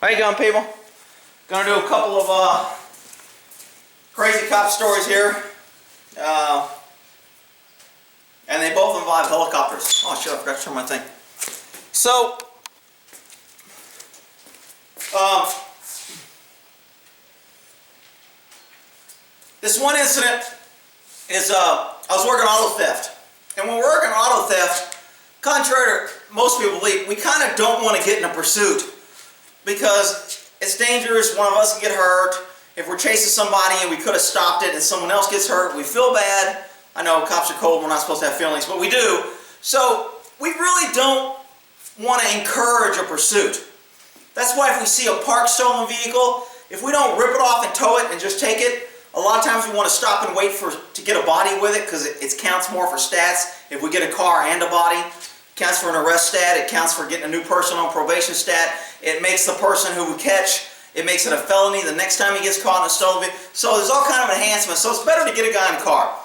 How you going, people? Gonna do a couple of crazy cop stories here. And they both involve helicopters. Oh shit, I forgot to turn my thing. So, this one incident is, I was working auto theft. And when we're working auto theft, contrary to most people believe, we kind of don't want to get in a pursuit because it's dangerous. One of us can get hurt. If we're chasing somebody and we could have stopped it and someone else gets hurt, we feel bad. I know cops are cold, we're not supposed to have feelings, but we do. So we really don't want to encourage a pursuit. That's why if we see a parked stolen vehicle, if we don't rip it off and tow it and just take it, a lot of times we want to stop and wait to get a body with it because it counts more for stats. If we get a car and a body, it counts for an arrest stat, it counts for getting a new person on probation stat, it makes the person who we catch, it makes it a felony the next time he gets caught in a stolen vehicle. So there's all kind of enhancements, so it's better to get a guy in a car.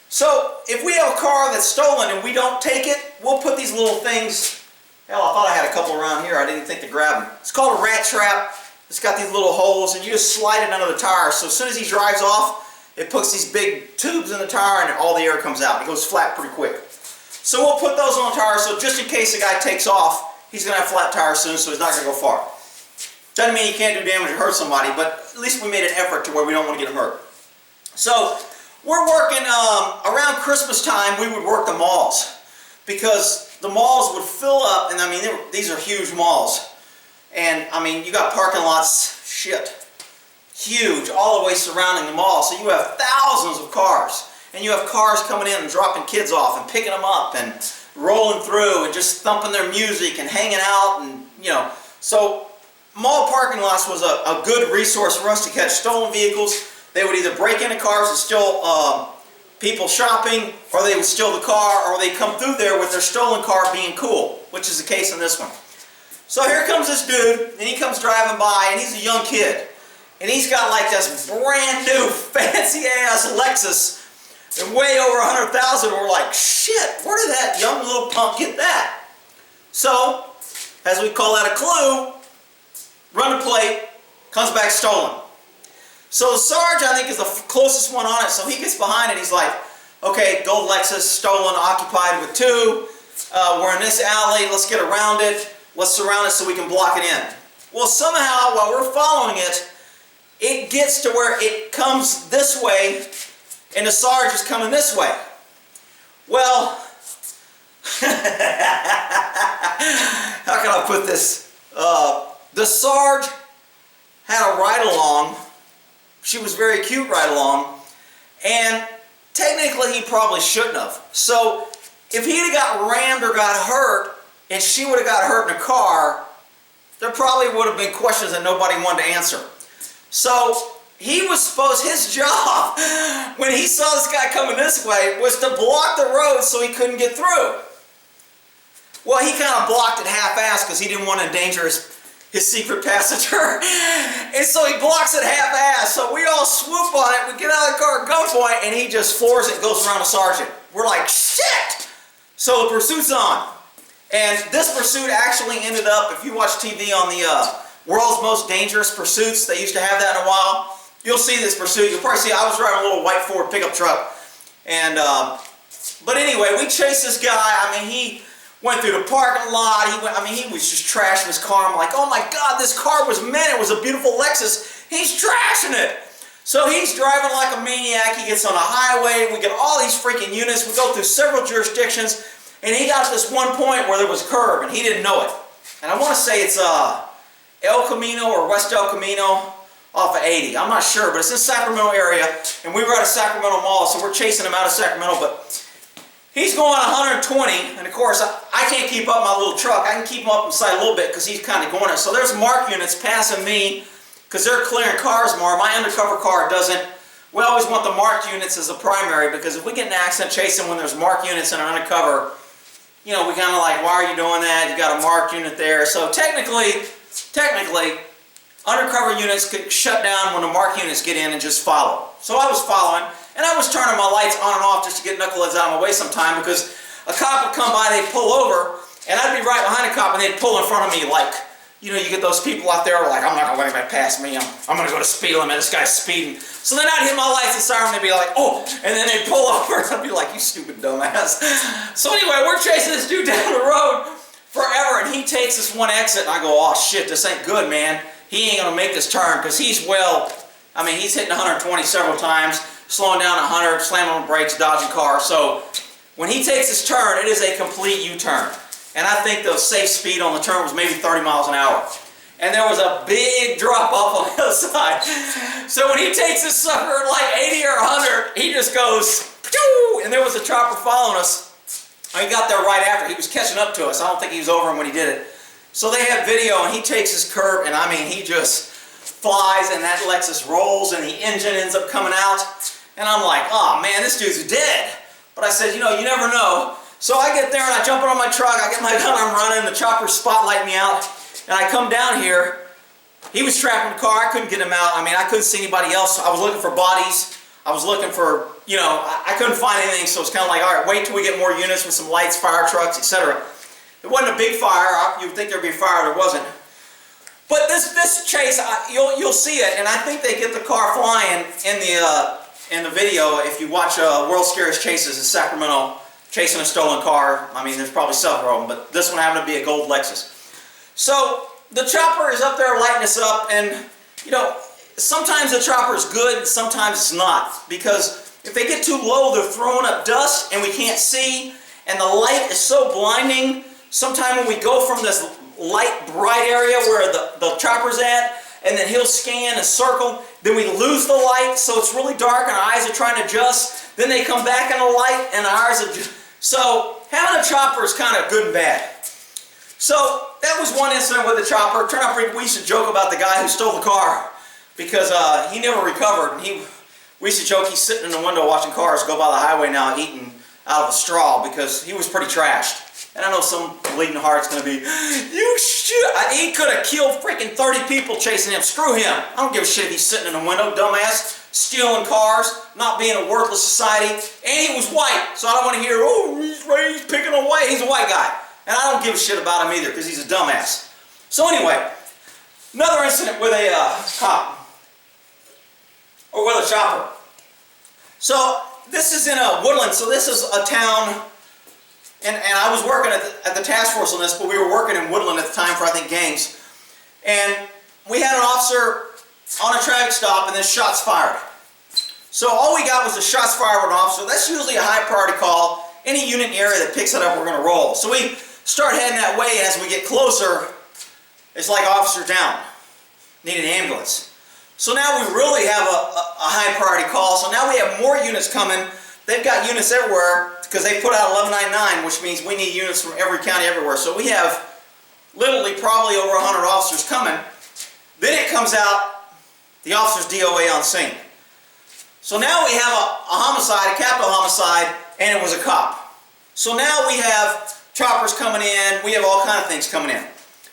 So if we have a car that's stolen and we don't take it, we'll put these little things, hell, I thought I had a couple around here, I didn't think to grab them. It's called a rat trap. It's got these little holes and you just slide it under the tire. So as soon as he drives off, it puts these big tubes in the tire and all the air comes out. It goes flat pretty quick. So we'll put those on the tire so just in case the guy takes off, he's going to have flat tires soon, so he's not going to go far. Doesn't mean you can't do damage or hurt somebody, but at least we made an effort to where we don't want to get him hurt. So we're working, around Christmas time, we would work the malls because the malls would fill up, and I mean, these are huge malls. And I mean, you got parking lots, shit, huge, all the way surrounding the mall. So you have thousands of cars. And you have cars coming in and dropping kids off and picking them up and rolling through and just thumping their music and hanging out and, you know. So mall parking lots was a good resource for us to catch stolen vehicles. They would either break into cars and steal people shopping, or they would steal the car, or they'd come through there with their stolen car being cool, which is the case in this one. So here comes this dude, and he comes driving by, and he's a young kid. And he's got like this brand new fancy-ass Lexus, and way over 100,000. We're like, shit, where did that young little punk get that? So, as we call that a clue, run the plate, comes back stolen. So the Sarge, I think, is the closest one on it, so he gets behind it, he's like, okay, gold Lexus, stolen, occupied with two, we're in this alley, let's get around it. Let's surround it so we can block it in. Well, somehow, while we're following it, it gets to where it comes this way, and the Sarge is coming this way. Well, how can I put this? The Sarge had a ride-along. She was very cute ride-along, and technically he probably shouldn't have. So, if he'd have got rammed or got hurt, and she would have got hurt in a car, there probably would have been questions that nobody wanted to answer. So he was supposed, his job, when he saw this guy coming this way, was to block the road so he couldn't get through. Well, he kind of blocked it half-assed because he didn't want to endanger his secret passenger. And so he blocks it half-assed. So we all swoop on it, we get out of the car at gunpoint, and he just floors it and goes around a sergeant. We're like, shit! So the pursuit's on. And this pursuit actually ended up, if you watch TV on the World's Most Dangerous Pursuits, they used to have that in a while, you'll see this pursuit. You'll probably see, I was driving a little white Ford pickup truck. And, but anyway, we chased this guy. I mean, he went through the parking lot. He was just trashing his car. I'm like, oh my God, this car was mint. It was a beautiful Lexus. He's trashing it. So he's driving like a maniac. He gets on a highway. We get all these freaking units. We go through several jurisdictions. And he got to this one point where there was a curb, and he didn't know it. And I want to say it's El Camino or West El Camino off of 80. I'm not sure, but it's in the Sacramento area. And we were at a Sacramento mall, so we're chasing him out of Sacramento. But he's going 120, and of course, I can't keep up my little truck. I can keep him up inside a little bit because he's kind of going it. So there's mark units passing me because they're clearing cars more. My undercover car doesn't. We always want the marked units as the primary because if we get in an accident chasing when there's marked units in our undercover, you know, we kind of like, why are you doing that? You got a marked unit there. So technically, undercover units could shut down when the marked units get in and just follow. So I was following, and I was turning my lights on and off just to get knuckleheads out of my way sometime because a cop would come by, they'd pull over, and I'd be right behind a cop, and they'd pull in front of me like you know, you get those people out there like, I'm not gonna let anybody pass me. I'm gonna go to speed limit. This guy's speeding. So then I'd hit my lights and siren. They'd be like, oh, and then they'd pull over. I'd be like, you stupid dumbass. So anyway, we're chasing this dude down the road forever, and he takes this one exit, and I go, oh shit, this ain't good, man. He ain't gonna make this turn because he's he's hitting 120 several times, slowing down 100, slamming on the brakes, dodging cars. So when he takes his turn, it is a complete U-turn. And I think the safe speed on the turn was maybe 30 miles an hour. And there was a big drop off on the other side. So when he takes this sucker at like 80 or 100, he just goes, phew, and there was a chopper following us. He got there right after. He was catching up to us. I don't think he was over him when he did it. So they have video, and he takes his curve, and I mean, he just flies, and that Lexus rolls, and the engine ends up coming out. And I'm like, oh man, this dude's dead. But I said, you know, you never know. So I get there, and I jump on my truck, I get my gun, I'm running, the chopper's spotlighting me out, and I come down here. He was trapped in the car. I couldn't get him out. I mean, I couldn't see anybody else. I was looking for bodies. I was looking for, you know, I couldn't find anything, so it's kind of like, all right, wait till we get more units with some lights, fire trucks, etc. It wasn't a big fire. You would think there'd be a fire. There wasn't. But this chase, you'll see it, and I think they get the car flying in the video. If you watch World's Scariest Chases in Sacramento, chasing a stolen car. I mean, there's probably several of them, but this one happened to be a gold Lexus. So the chopper is up there lighting us up, and you know, sometimes the chopper is good, sometimes it's not, because if they get too low, they're throwing up dust and we can't see, and the light is so blinding. Sometimes when we go from this light bright area where the chopper's at, and then he'll scan and circle, then we lose the light, so it's really dark and our eyes are trying to adjust, then they come back in the light and our eyes are so having a chopper is kind of good and bad. So that was one incident with the chopper. It turned out we used to joke about the guy who stole the car, because he never recovered. We used to joke he's sitting in the window watching cars go by the highway now eating out of a straw, because he was pretty trashed. And I know some bleeding heart's going to be, you shit. He could have killed freaking 30 people chasing him. Screw him. I don't give a shit if he's sitting in a window, dumbass, stealing cars, not being a worthless society. And he was white, so I don't want to hear, oh, he's picking away. He's a white guy. And I don't give a shit about him either, because he's a dumbass. So anyway, another incident with a cop, or with a chopper. So this is in a Woodland, so this is a town. And I was working at the task force on this, but we were working in Woodland at the time for, I think, gangs. And we had an officer on a traffic stop, and then shots fired. So all we got was a shots fired with an officer. That's usually a high priority call. Any unit in the area that picks it up, we're going to roll. So we start heading that way, and as we get closer, it's like officer down. Need an ambulance. So now we really have a high priority call. So now we have more units coming. They've got units everywhere, because they put out 1199, which means we need units from every county everywhere. So we have literally probably over 100 officers coming. Then it comes out, the officer's DOA on scene. So now we have a homicide, a capital homicide, and it was a cop. So now we have choppers coming in, we have all kind of things coming in.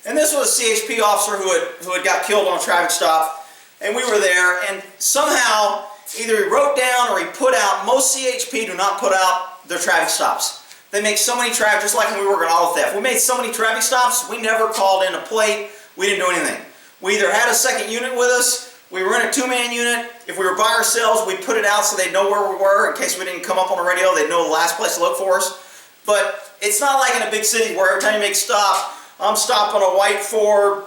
And this was a CHP officer who had got killed on a traffic stop, and we were there, and somehow either he wrote down or he put out, most CHP do not put out their traffic stops. They make so many traffic, just like when we were working auto theft. We made so many traffic stops, we never called in a plate, we didn't do anything. We either had a second unit with us, we were in a two-man unit. If we were by ourselves, we'd put it out so they'd know where we were. In case we didn't come up on the radio, they'd know the last place to look for us. But it's not like in a big city where every time you make a stop, I'm stopping a white Ford,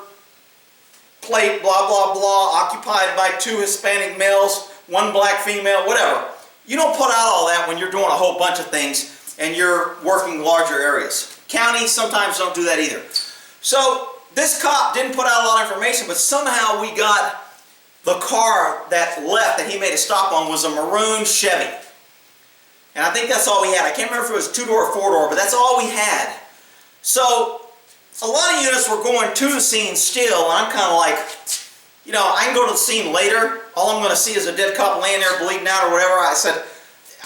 plate, blah, blah, blah, occupied by 2 Hispanic males, 1 black female, whatever. You don't put out all that when you're doing a whole bunch of things and you're working larger areas. Counties sometimes don't do that either. So this cop didn't put out a lot of information, but somehow we got the car that left that he made a stop on was a maroon Chevy. And I think that's all we had. I can't remember if it was 2-door or 4-door, but that's all we had. So a lot of units were going to the scene still, and I'm kind of like, you know, I can go to the scene later. All I'm going to see is a dead cop laying there bleeding out or whatever. I said,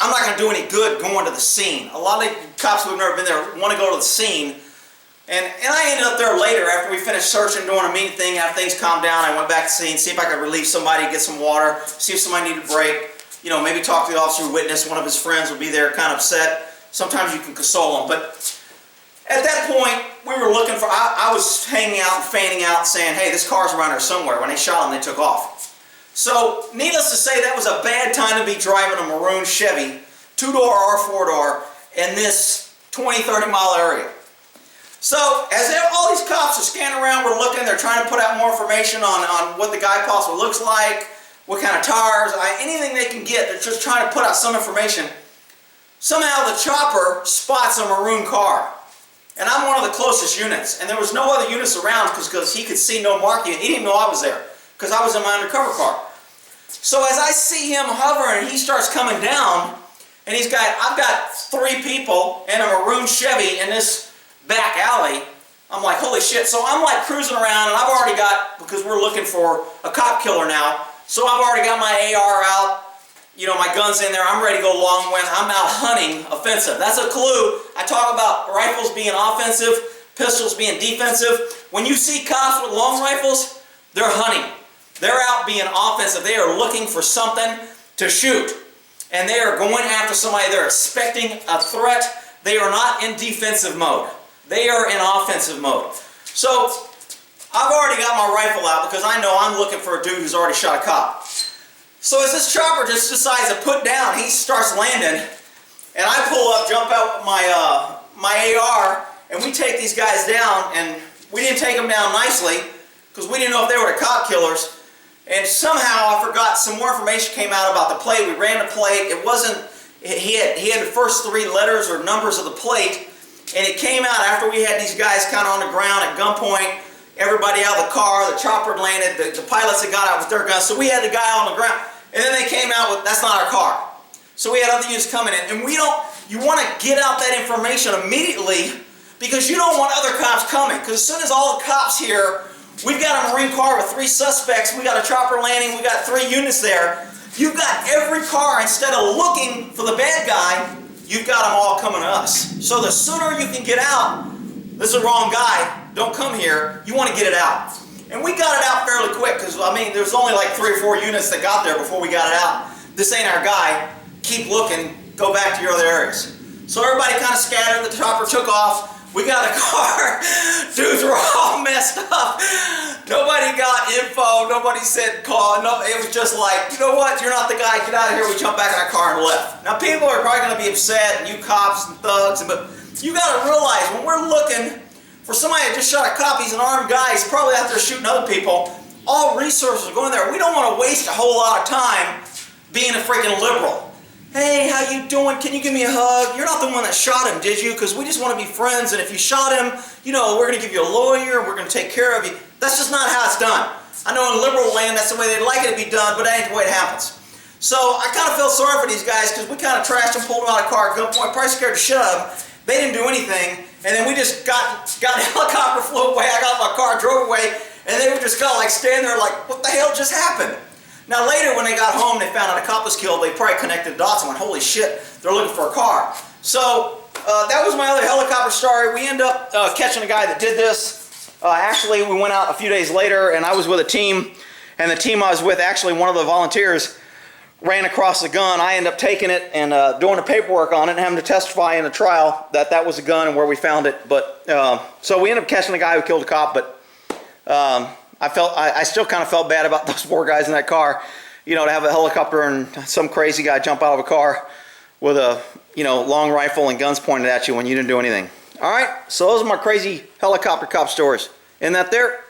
I'm not going to do any good going to the scene. A lot of cops who have never been there want to go to the scene. And I ended up there later after we finished searching, doing a meeting thing. After things calmed down, I went back to the scene, see if I could relieve somebody, get some water, see if somebody needed a break. You know, maybe talk to the officer who witnessed. One of his friends would be there kind of upset. Sometimes you can console them. But At that point, we were looking for, I was hanging out and fanning out saying, hey, this car's around here somewhere. When they shot him, they took off. So, needless to say, that was a bad time to be driving a maroon Chevy, 2-door or 4-door, in this 20-30 mile area. So, as all these cops are scanning around, we're looking, they're trying to put out more information on what the guy possibly looks like, what kind of tires, anything they can get. They're just trying to put out some information. Somehow the chopper spots a maroon car. And I'm one of the closest units. And there was no other units around because he could see no marking. He didn't know I was there because I was in my undercover car. So as I see him hovering, he starts coming down. And I've got 3 people and a maroon Chevy in this back alley. I'm like, holy shit. So I'm like cruising around, and I've already got, because we're looking for a cop killer now, so I've already got my AR out, you know, my gun's in there, I'm ready to go long when I'm out hunting offensive. That's a clue. I talk about rifles being offensive, pistols being defensive. When you see cops with long rifles, they're hunting. They're out being offensive. They are looking for something to shoot. And they are going after somebody. They're expecting a threat. They are not in defensive mode. They are in offensive mode. So, I've already got my rifle out because I know I'm looking for a dude who's already shot a cop. So as this chopper just decides to put down, he starts landing, and I pull up, jump out my AR, and we take these guys down, and we didn't take them down nicely because we didn't know if they were the cop killers. And somehow I forgot some more information came out about the plate. We ran the plate. It wasn't, he had the first 3 letters or numbers of the plate, and it came out after we had these guys kind of on the ground at gunpoint. Everybody out of the car, the chopper landed, the pilots had got out with their guns, so we had the guy on the ground. And then they came out with, that's not our car. So we had other units coming in. And you want to get out that information immediately because you don't want other cops coming. Because as soon as all the cops here, we've got a Marine car with 3 suspects, we got a chopper landing, we got 3 units there. You've got every car, instead of looking for the bad guy, you've got them all coming to us. So the sooner you can get out, this is the wrong guy, don't come here, you want to get it out. And we got it out fairly quick because, I mean, there's only like 3 or 4 units that got there before we got it out. This ain't our guy. Keep looking. Go back to your other areas. So everybody kind of scattered. The chopper took off. We got a car. Dudes were all messed up. Nobody got info. Nobody said call. No, it was just like, you know what? You're not the guy. Get out of here. We jumped back in our car and left. Now, people are probably going to be upset, and you cops and thugs, but you got to realize when we're looking for somebody that just shot a cop, he's an armed guy, he's probably out there shooting other people. All resources are going there. We don't want to waste a whole lot of time being a freaking liberal. Hey, how you doing? Can you give me a hug? You're not the one that shot him, did you? Because we just want to be friends, and if you shot him, you know, we're going to give you a lawyer, and we're going to take care of you. That's just not how it's done. I know in liberal land, that's the way they'd like it to be done, but that ain't the way it happens. So I kind of felt sorry for these guys because we kind of trashed them, pulled them out of the car at gunpoint, probably scared the shit out of them. They didn't do anything, and then we just got a helicopter, flew away, I got in my car, drove away, and they were just kind of like standing there like, what the hell just happened? Now later when they got home, they found out a cop was killed, they probably connected the dots and went, holy shit, they're looking for a car. So that was my other helicopter story. We ended up catching a guy that did this. Actually, we went out a few days later, and I was with a team, and the team I was with, actually one of the volunteers, ran across the gun. I ended up taking it and doing the paperwork on it and having to testify in the trial that that was a gun and where we found it. But so we ended up catching the guy who killed the cop, but I still kind of felt bad about those 4 guys in that car. You know, to have a helicopter and some crazy guy jump out of a car with a, you know, long rifle and guns pointed at you when you didn't do anything. All right, so those are my crazy helicopter cop stories. Isn't that there?